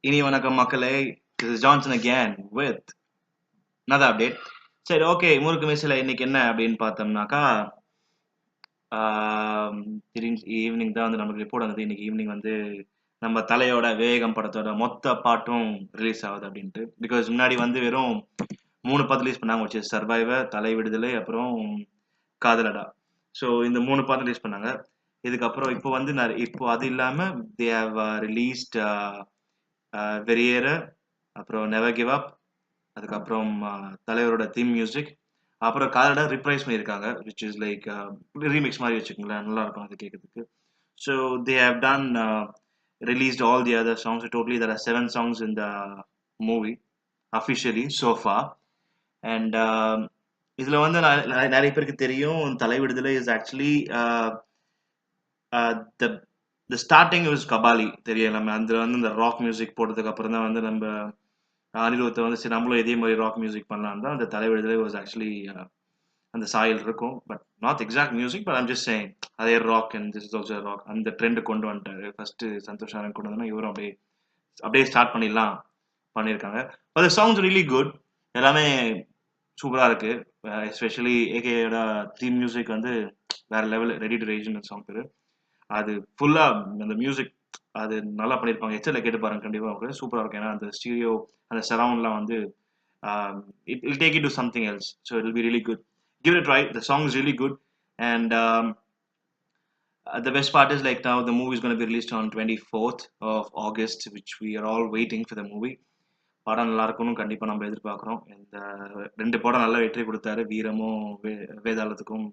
இனி வணக்கம் மக்களே. This is Johnson again with another update. சரி, ஓகே. முறுக்கு மிஸ்ல இன்னைக்கு என்ன அப்படின்னு பார்த்தோம்னாக்கா, ஈவினிங் தான் வந்து நமக்கு ரிப்போர்ட் வந்தது. இன்னைக்கு ஈவினிங் வந்து நம்ம தலையோட வேகம் படத்தோட மொத்த பாட்டும் ரிலீஸ் ஆகுது அப்படின்ட்டு. பிகாஸ் முன்னாடி வந்து வெறும் 3 பாட்டு ரிலீஸ் பண்ணாங்க, வச்சு சர்வைவர், தலை விடுதலை, அப்புறம் காதலடா. ஸோ இந்த 3 பாட்டு ரிலீஸ் பண்ணாங்க. இதுக்கப்புறம் இப்போ வந்து இப்போ அது இல்லாமல் தே ஹவ் ரிலீஸ்ட் வெறியேற, அப்புறம் நெவர் கிவ் அப், அதுக்கப்புறம் தலைவரோட தீம் மியூசிக், அப்புறம் காலடா ரிப்ரைஸ் பண்ணியிருக்காங்க, விச் இஸ் லைக் ரீமிக்ஸ் மாதிரி வச்சுக்கோங்களேன். நல்லா இருக்கும் அது கேட்கறதுக்கு. So they have done released all the other songs. So totally there are 7 songs in the movie officially so far. And இதுல வந்து நிறைய பேருக்கு தெரியும், தலை விடுதலை is actually the starting was Kabali. தெரியும், நம்ம அந்த வந்து இந்த ராக் மியூசிக் போட்டதுக்கு அப்புறம் தான் வந்து நம்ம அனிருத்தை வந்து சரி நம்மளும் இதே மாதிரி ராக் மியூசிக் பண்ணலாம் தான் அந்த தலை விடுதலை வாஸ் ஆக்சுவலி அந்த சாயல் இருக்கும். But not exact music, but I'm just saying அதே rock and this is also rock. அந்த ட்ரெண்ட் கொண்டு வந்துட்டாரு. ஃபர்ஸ்ட் சந்தோஷ் நாராயண் கொண்டு வந்தோம்னா இவரும் அப்படியே ஸ்டார்ட் பண்ணியிருக்காங்க. அது சாங்ஸ் ரியலி குட், எல்லாமே சூப்பராக இருக்கு. எஸ்பெஷலி ஏகேயோட தீம் மியூசிக் வந்து வேற லெவல். ரெடி டு ரேஜ்னு சாங் பேரு. அது ஃபுல்லா அந்த மியூசிக் அது நல்லா பண்ணியிருப்பாங்க. ஹெட்செட்ல கேட்டு பாருங்க, கண்டிப்பாக சூப்பராக இருக்கும். ஏன்னா அந்த ஸ்டீரியோ அந்த சரவுண்ட்லாம் வந்து it will take you to something else, so it will be really good. Give it a try. The song is really good. And the best part is like now the movie is going to be released on 24th of August, which we are all waiting for the movie. படம் நல்லா இருக்கணும், கண்டிப்பாக நம்ம எதிர்பார்க்குறோம். இந்த 2 படம் நல்லா வெற்றி கொடுத்தாரு, வீரமும் வேதாளத்துக்கும்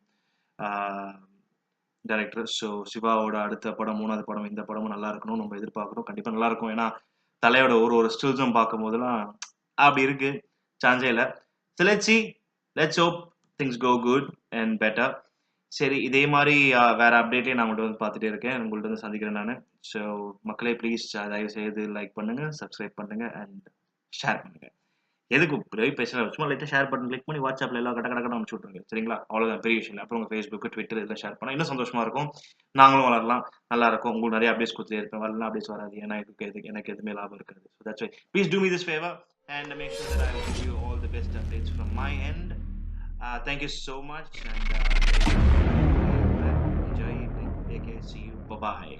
டைரக்டர். ஸோ சிவாவோட அடுத்த படம் 3வது படம் இந்த படமும் நல்லா இருக்கணும், நம்ம எதிர்பார்க்குறோம். கண்டிப்பாக நல்லா இருக்கும். ஏன்னா தலையோட ஒரு ஸ்டில்ஸும் பார்க்கும் போதெல்லாம் அப்படி இருக்கு, சான்ஸே இல்லை. So let's hope things go good and better. சரி, இதே மாதிரி வேற அப்டேட்டே நான் உங்கள்கிட்ட வந்து பார்த்துட்டே இருக்கேன், உங்கள்கிட்ட வந்து சந்திக்கிறேன் நான். ஸோ மக்களே ப்ளீஸ் தயவு செய்து லைக் பண்ணுங்க, சப்ஸ்கிரைப் பண்ணுங்க அண்ட் ஷேர் பண்ணுங்க. எதுக்கு பேசல, சும்மா லைட்டாக ஷேர் பட்டன் கிளிக் பண்ணி வாட்ஸ்அப்ல எல்லாம் கடை அனுப்பிச்சு விட்ருங்க, சரிங்களா? அவ்வளோதான், பெரிய விஷயம். அப்புறம் உங்கள் ஃபேஸ்புக், ட்விட்டர் இதெல்லாம் ஷேர் பண்ணால் இன்னும் சந்தோஷமா இருக்கும். நாங்களும் வளரலாம், நல்லா இருக்கும். உங்களுக்கு நிறைய அப்டேட்ஸ் கொடுத்துட்டே இருப்பேன். வரலாம் அப்டேட்ஸ் வராது, ஏன்னா எனக்கு எதுவுமே லாபம் இருக்காது. So that's why please do me this favour and make sure that I will give you all the best updates from my end. Thank you so much, and enjoy evening. Take care. See you. Bye bye.